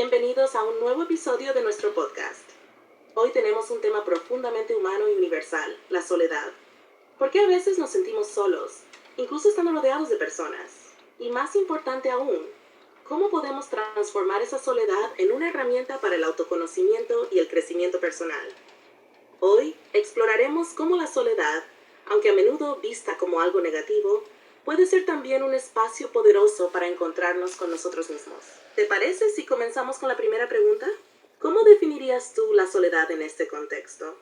Bienvenidos a un nuevo episodio de nuestro podcast. Hoy tenemos un tema profundamente humano y universal, la soledad. ¿Por qué a veces nos sentimos solos, incluso estando rodeados de personas? Y más importante aún, ¿cómo podemos transformar esa soledad en una herramienta para el autoconocimiento y el crecimiento personal? Hoy exploraremos cómo la soledad, aunque a menudo vista como algo negativo, puede ser también un espacio poderoso para encontrarnos con nosotros mismos. ¿Te parece si comenzamos con la primera pregunta? ¿Cómo definirías tú la soledad en este contexto?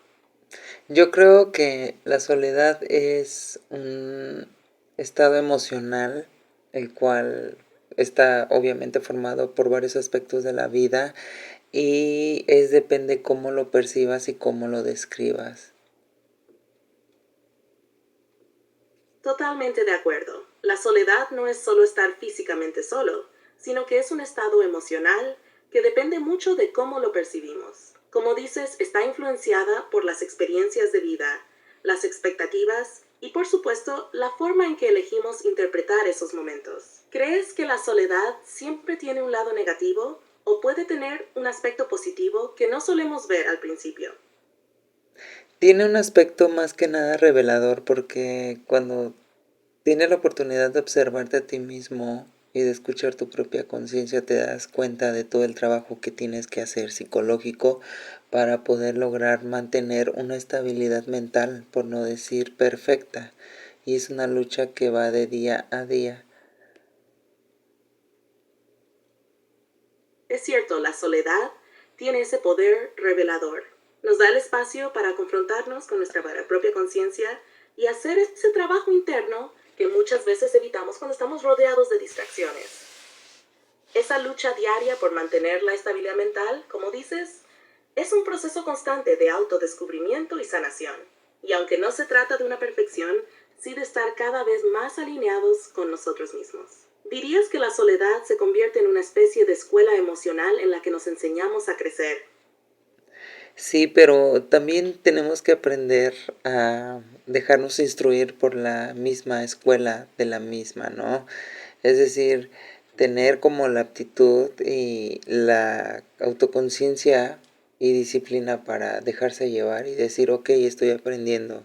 Yo creo que la soledad es un estado emocional, el cual está obviamente formado por varios aspectos de la vida y depende cómo lo percibas y cómo lo describas. Totalmente de acuerdo. La soledad no es solo estar físicamente solo, sino que es un estado emocional que depende mucho de cómo lo percibimos. Como dices, está influenciada por las experiencias de vida, las expectativas y, por supuesto, la forma en que elegimos interpretar esos momentos. ¿Crees que la soledad siempre tiene un lado negativo o puede tener un aspecto positivo que no solemos ver al principio? Tiene un aspecto más que nada revelador porque cuando tienes la oportunidad de observarte a ti mismo y de escuchar tu propia conciencia, te das cuenta de todo el trabajo que tienes que hacer psicológico para poder lograr mantener una estabilidad mental, por no decir perfecta. Y es una lucha que va de día a día. Es cierto, la soledad tiene ese poder revelador. Nos da el espacio para confrontarnos con nuestra propia conciencia y hacer ese trabajo interno que muchas veces evitamos cuando estamos rodeados de distracciones. Esa lucha diaria por mantener la estabilidad mental, como dices, es un proceso constante de autodescubrimiento y sanación. Y aunque no se trata de una perfección, sí de estar cada vez más alineados con nosotros mismos. ¿Dirías que la soledad se convierte en una especie de escuela emocional en la que nos enseñamos a crecer? Sí, pero también tenemos que aprender a dejarnos instruir por la misma escuela de la misma, ¿no? Es decir, tener como la aptitud y la autoconciencia y disciplina para dejarse llevar y decir, ok, estoy aprendiendo.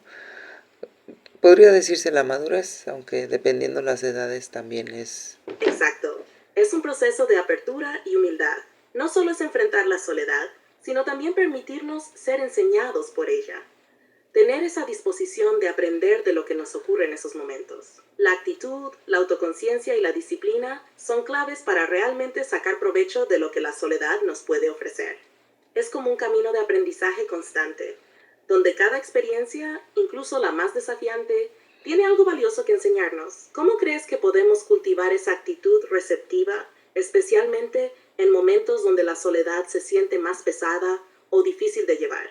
Podría decirse la madurez, aunque dependiendo las edades también es. Exacto. Es un proceso de apertura y humildad. No solo es enfrentar la soledad, sino también permitirnos ser enseñados por ella. Tener esa disposición de aprender de lo que nos ocurre en esos momentos. La actitud, la autoconciencia y la disciplina son claves para realmente sacar provecho de lo que la soledad nos puede ofrecer. Es como un camino de aprendizaje constante, donde cada experiencia, incluso la más desafiante, tiene algo valioso que enseñarnos. ¿Cómo crees que podemos cultivar esa actitud receptiva, especialmente en momentos donde la soledad se siente más pesada o difícil de llevar?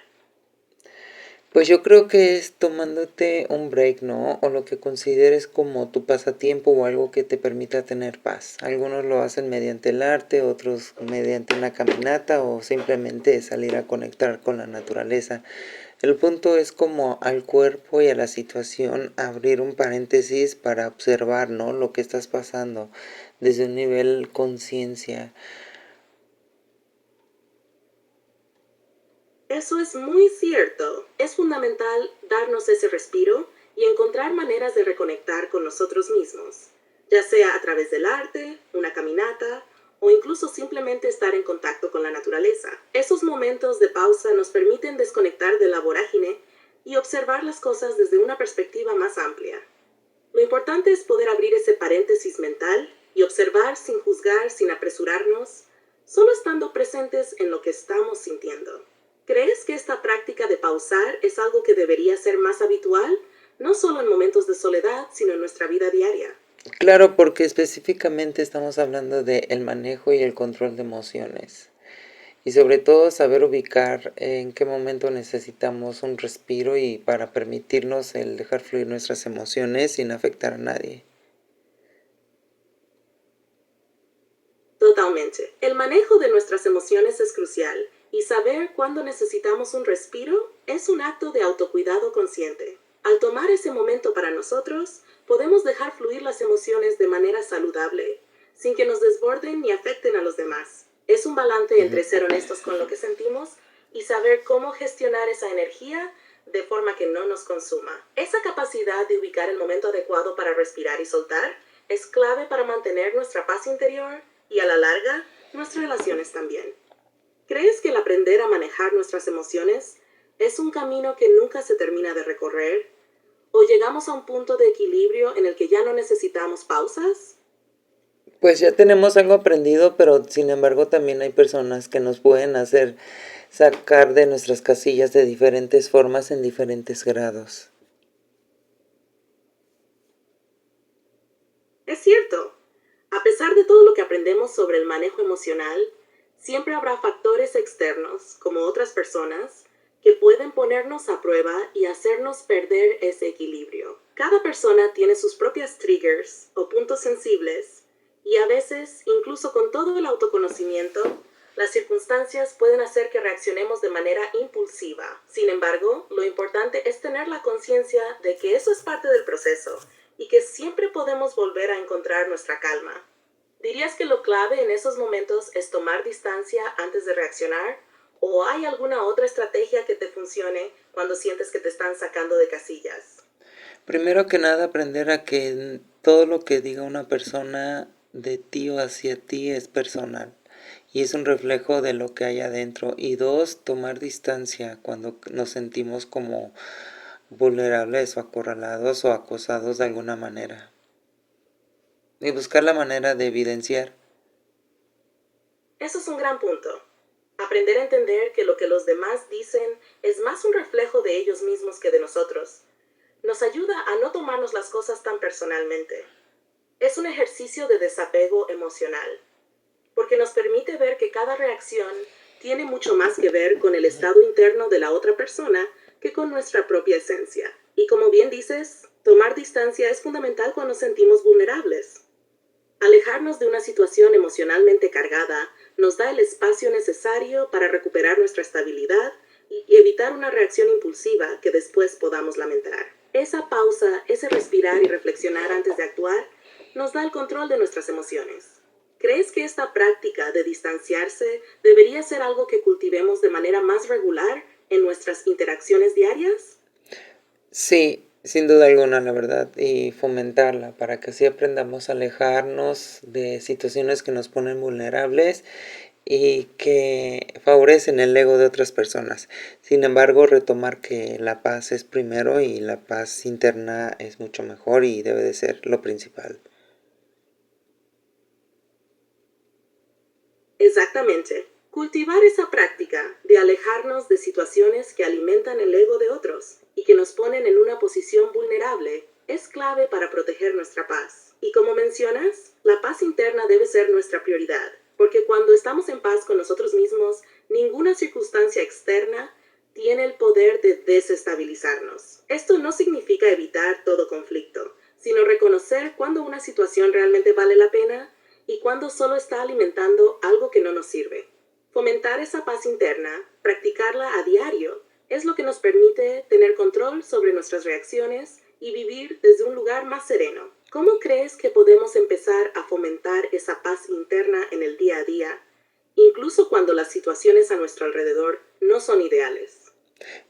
Pues yo creo que es tomándote un break, ¿no? O lo que consideres como tu pasatiempo o algo que te permita tener paz. Algunos lo hacen mediante el arte, otros mediante una caminata o simplemente salir a conectar con la naturaleza. El punto es como al cuerpo y a la situación abrir un paréntesis para observar, ¿no? Lo que estás pasando desde un nivel conciencia. Eso es muy cierto. Es fundamental darnos ese respiro y encontrar maneras de reconectar con nosotros mismos, ya sea a través del arte, una caminata o incluso simplemente estar en contacto con la naturaleza. Esos momentos de pausa nos permiten desconectar de la vorágine y observar las cosas desde una perspectiva más amplia. Lo importante es poder abrir ese paréntesis mental y observar sin juzgar, sin apresurarnos, solo estando presentes en lo que estamos sintiendo. ¿Crees que esta práctica de pausar es algo que debería ser más habitual, no solo en momentos de soledad, sino en nuestra vida diaria? Claro, porque específicamente estamos hablando de el manejo y el control de emociones. Y sobre todo saber ubicar en qué momento necesitamos un respiro y para permitirnos el dejar fluir nuestras emociones sin afectar a nadie. Totalmente. El manejo de nuestras emociones es crucial y saber cuándo necesitamos un respiro es un acto de autocuidado consciente. Al tomar ese momento para nosotros, podemos dejar fluir las emociones de manera saludable, sin que nos desborden ni afecten a los demás. Es un balance Ujú. entre ser honestos con lo que sentimos y saber cómo gestionar esa energía de forma que no nos consuma. Esa capacidad de ubicar el momento adecuado para respirar y soltar es clave para mantener nuestra paz interior y a la larga nuestras relaciones también. ¿Crees que el aprender a manejar nuestras emociones es un camino que nunca se termina de recorrer? ¿O llegamos a un punto de equilibrio en el que ya no necesitamos pausas? Pues ya tenemos algo aprendido, pero sin embargo también hay personas que nos pueden hacer sacar de nuestras casillas de diferentes formas en diferentes grados. Es cierto. A pesar de todo lo que aprendemos sobre el manejo emocional, siempre habrá factores externos, como otras personas, que pueden ponernos a prueba y hacernos perder ese equilibrio. Cada persona tiene sus propias triggers o puntos sensibles y a veces, incluso con todo el autoconocimiento, las circunstancias pueden hacer que reaccionemos de manera impulsiva. Sin embargo, lo importante es tener la conciencia de que eso es parte del proceso y que siempre podemos volver a encontrar nuestra calma. ¿Dirías que lo clave en esos momentos es tomar distancia antes de reaccionar? ¿O hay alguna otra estrategia que te funcione cuando sientes que te están sacando de casillas? Primero que nada, aprender a que todo lo que diga una persona de ti o hacia ti es personal y es un reflejo de lo que hay adentro. Y dos, tomar distancia cuando nos sentimos como vulnerables o acorralados o acosados de alguna manera. Y buscar la manera de evidenciar. Eso es un gran punto. Aprender a entender que lo que los demás dicen es más un reflejo de ellos mismos que de nosotros nos ayuda a no tomarnos las cosas tan personalmente. Es un ejercicio de desapego emocional, porque nos permite ver que cada reacción tiene mucho más que ver con el estado interno de la otra persona que con nuestra propia esencia. Y como bien dices, tomar distancia es fundamental cuando nos sentimos vulnerables. Alejarnos de una situación emocionalmente cargada nos da el espacio necesario para recuperar nuestra estabilidad y evitar una reacción impulsiva que después podamos lamentar. Esa pausa, ese respirar y reflexionar antes de actuar, nos da el control de nuestras emociones. ¿Crees que esta práctica de distanciarse debería ser algo que cultivemos de manera más regular en nuestras interacciones diarias? Sí, sin duda alguna, la verdad, y fomentarla para que así aprendamos a alejarnos de situaciones que nos ponen vulnerables y que favorecen el ego de otras personas. Sin embargo, retomar que la paz es primero y la paz interna es mucho mejor y debe de ser lo principal. Exactamente. Cultivar esa práctica de alejarnos de situaciones que alimentan el ego de otros y que nos ponen en una posición vulnerable es clave para proteger nuestra paz. Y como mencionas, la paz interna debe ser nuestra prioridad, porque cuando estamos en paz con nosotros mismos, ninguna circunstancia externa tiene el poder de desestabilizarnos. Esto no significa evitar todo conflicto, sino reconocer cuando una situación realmente vale la pena y cuando solo está alimentando algo que no nos sirve. Fomentar esa paz interna, practicarla a diario, es lo que nos permite tener control sobre nuestras reacciones y vivir desde un lugar más sereno. ¿Cómo crees que podemos empezar a fomentar esa paz interna en el día a día, incluso cuando las situaciones a nuestro alrededor no son ideales?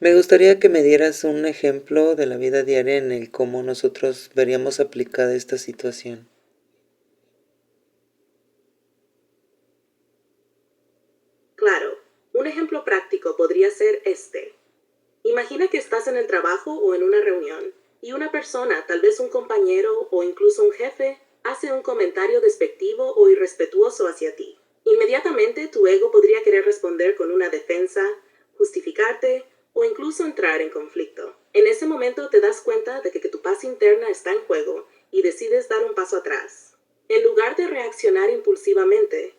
Me gustaría que me dieras un ejemplo de la vida diaria en el cómo nosotros veríamos aplicada esta situación. Claro, un ejemplo práctico podría ser este. Imagina que estás en el trabajo o en una reunión y una persona, tal vez un compañero o incluso un jefe, hace un comentario despectivo o irrespetuoso hacia ti. Inmediatamente tu ego podría querer responder con una defensa, justificarte o incluso entrar en conflicto. En ese momento te das cuenta de que tu paz interna está en juego y decides dar un paso atrás. En lugar de reaccionar impulsivamente,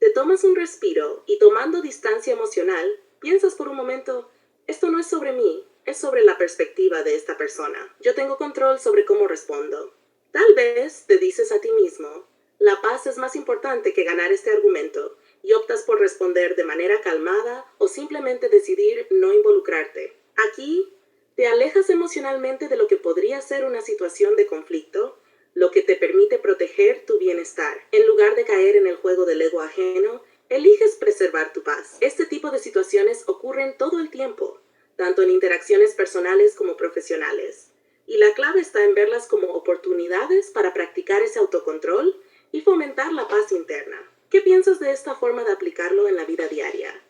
te tomas un respiro y tomando distancia emocional, piensas por un momento, esto no es sobre mí, es sobre la perspectiva de esta persona. Yo tengo control sobre cómo respondo. Tal vez te dices a ti mismo, la paz es más importante que ganar este argumento y optas por responder de manera calmada o simplemente decidir no involucrarte. Aquí, te alejas emocionalmente de lo que podría ser una situación de conflicto, lo que te permite proteger tu bienestar. En lugar de caer en el juego del ego ajeno, Eliges preservar tu paz. Este tipo de situaciones ocurren todo el tiempo, tanto en interacciones personales como profesionales. Y la clave está en verlas como oportunidades para practicar ese autocontrol y fomentar la paz interna. ¿Qué piensas de esta forma de aplicarlo en la vida diaria?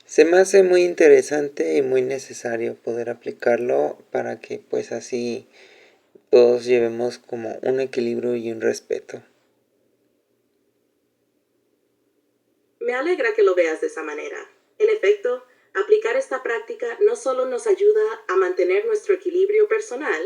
Se me hace muy interesante y muy necesario poder aplicarlo para que pues así todos llevemos como un equilibrio y un respeto. Me alegra que lo veas de esa manera. En efecto, aplicar esta práctica no solo nos ayuda a mantener nuestro equilibrio personal,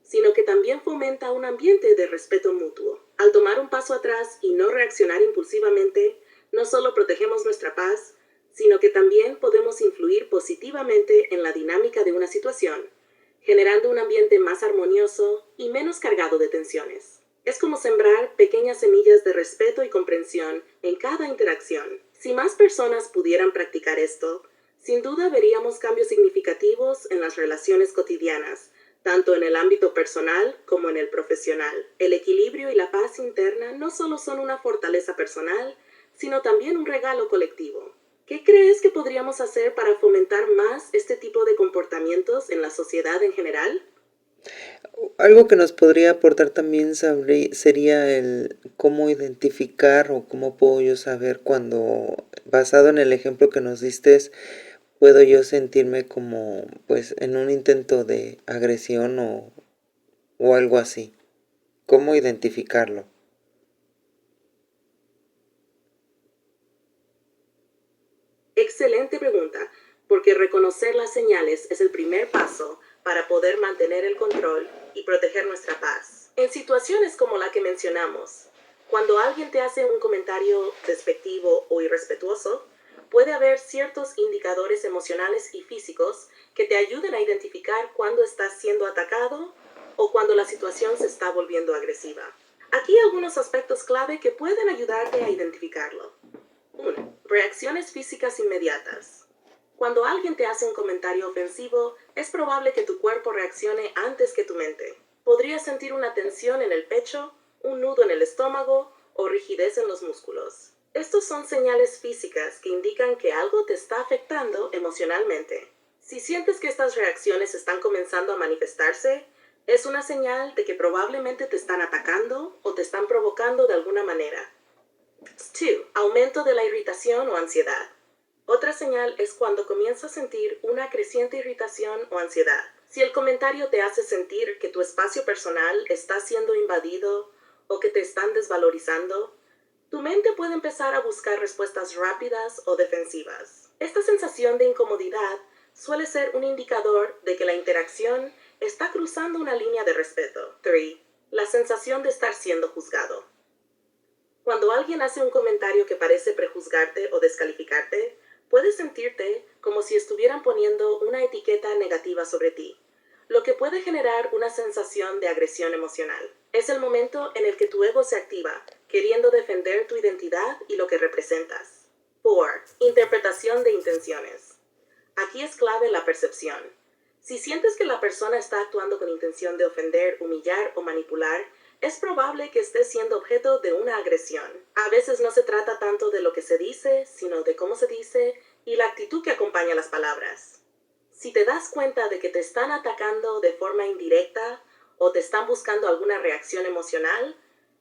sino que también fomenta un ambiente de respeto mutuo. Al tomar un paso atrás y no reaccionar impulsivamente, no solo protegemos nuestra paz, sino que también podemos influir positivamente en la dinámica de una situación, generando un ambiente más armonioso y menos cargado de tensiones. Es como sembrar pequeñas semillas de respeto y comprensión en cada interacción. Si más personas pudieran practicar esto, sin duda veríamos cambios significativos en las relaciones cotidianas, tanto en el ámbito personal como en el profesional. El equilibrio y la paz interna no solo son una fortaleza personal, sino también un regalo colectivo. ¿Qué crees que podríamos hacer para fomentar más este tipo de comportamientos en la sociedad en general? Algo que nos podría aportar también sería el cómo identificar o cómo puedo yo saber cuando, basado en el ejemplo que nos diste, puedo yo sentirme como pues en un intento de agresión o algo así. ¿Cómo identificarlo? Excelente pregunta, porque reconocer las señales es el primer paso para poder mantener el control y proteger nuestra paz. En situaciones como la que mencionamos, cuando alguien te hace un comentario despectivo o irrespetuoso, puede haber ciertos indicadores emocionales y físicos que te ayuden a identificar cuándo estás siendo atacado o cuando la situación se está volviendo agresiva. Aquí algunos aspectos clave que pueden ayudarte a identificarlo. 1. Reacciones físicas inmediatas. Cuando alguien te hace un comentario ofensivo, es probable que tu cuerpo reaccione antes que tu mente. Podrías sentir una tensión en el pecho, un nudo en el estómago o rigidez en los músculos. Estos son señales físicas que indican que algo te está afectando emocionalmente. Si sientes que estas reacciones están comenzando a manifestarse, es una señal de que probablemente te están atacando o te están provocando de alguna manera. 2. Aumento de la irritación o ansiedad. Otra señal es cuando comienzas a sentir una creciente irritación o ansiedad. Si el comentario te hace sentir que tu espacio personal está siendo invadido o que te están desvalorizando, tu mente puede empezar a buscar respuestas rápidas o defensivas. Esta sensación de incomodidad suele ser un indicador de que la interacción está cruzando una línea de respeto. 3. La sensación de estar siendo juzgado. Cuando alguien hace un comentario que parece prejuzgarte o descalificarte, puedes sentirte como si estuvieran poniendo una etiqueta negativa sobre ti, lo que puede generar una sensación de agresión emocional. Es el momento en el que tu ego se activa, queriendo defender tu identidad y lo que representas. 4. Interpretación de intenciones. Aquí es clave la percepción. Si sientes que la persona está actuando con intención de ofender, humillar o manipular, es probable que estés siendo objeto de una agresión. A veces no se trata tanto de lo que se dice, sino de cómo se dice y la actitud que acompaña las palabras. Si te das cuenta de que te están atacando de forma indirecta o te están buscando alguna reacción emocional,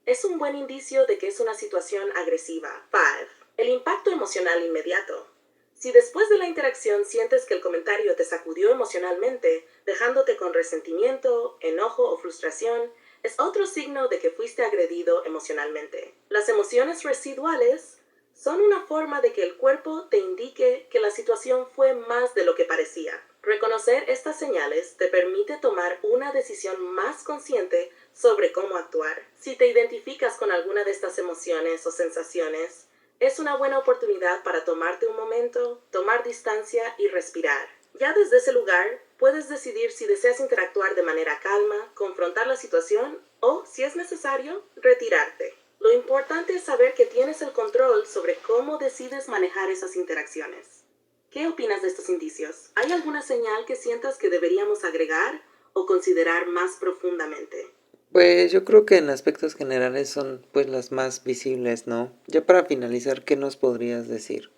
es un buen indicio de que es una situación agresiva. 5. El impacto emocional inmediato. Si después de la interacción sientes que el comentario te sacudió emocionalmente, dejándote con resentimiento, enojo o frustración, es otro signo de que fuiste agredido emocionalmente. Las emociones residuales son una forma de que el cuerpo te indique que la situación fue más de lo que parecía. Reconocer estas señales te permite tomar una decisión más consciente sobre cómo actuar. Si te identificas con alguna de estas emociones o sensaciones, es una buena oportunidad para tomarte un momento, tomar distancia y respirar. Ya desde ese lugar, puedes decidir si deseas interactuar de manera calma, confrontar la situación o, si es necesario, retirarte. Lo importante es saber que tienes el control sobre cómo decides manejar esas interacciones. ¿Qué opinas de estos indicios? ¿Hay alguna señal que sientas que deberíamos agregar o considerar más profundamente? Pues yo creo que en aspectos generales son pues las más visibles, ¿no? Ya para finalizar, ¿qué nos podrías decir?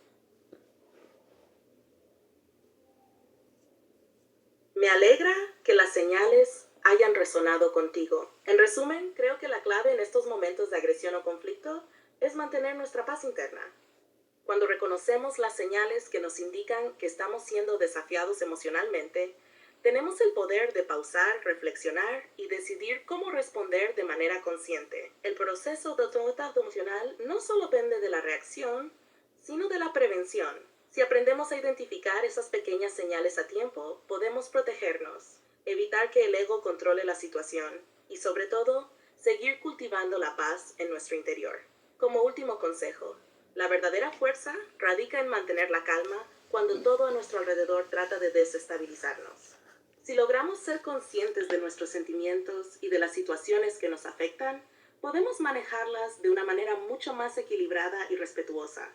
Me alegra que las señales hayan resonado contigo. En resumen, creo que la clave en estos momentos de agresión o conflicto es mantener nuestra paz interna. Cuando reconocemos las señales que nos indican que estamos siendo desafiados emocionalmente, tenemos el poder de pausar, reflexionar y decidir cómo responder de manera consciente. El proceso de autocuidado emocional no solo depende de la reacción, sino de la prevención. Si aprendemos a identificar esas pequeñas señales a tiempo, podemos protegernos, evitar que el ego controle la situación y, sobre todo, seguir cultivando la paz en nuestro interior. Como último consejo, la verdadera fuerza radica en mantener la calma cuando todo a nuestro alrededor trata de desestabilizarnos. Si logramos ser conscientes de nuestros sentimientos y de las situaciones que nos afectan, podemos manejarlas de una manera mucho más equilibrada y respetuosa.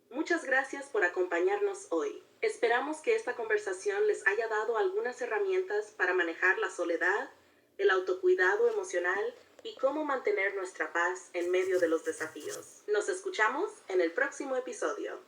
Muchas gracias por acompañarnos hoy. Esperamos que esta conversación les haya dado algunas herramientas para manejar la soledad, el autocuidado emocional y cómo mantener nuestra paz en medio de los desafíos. Nos escuchamos en el próximo episodio.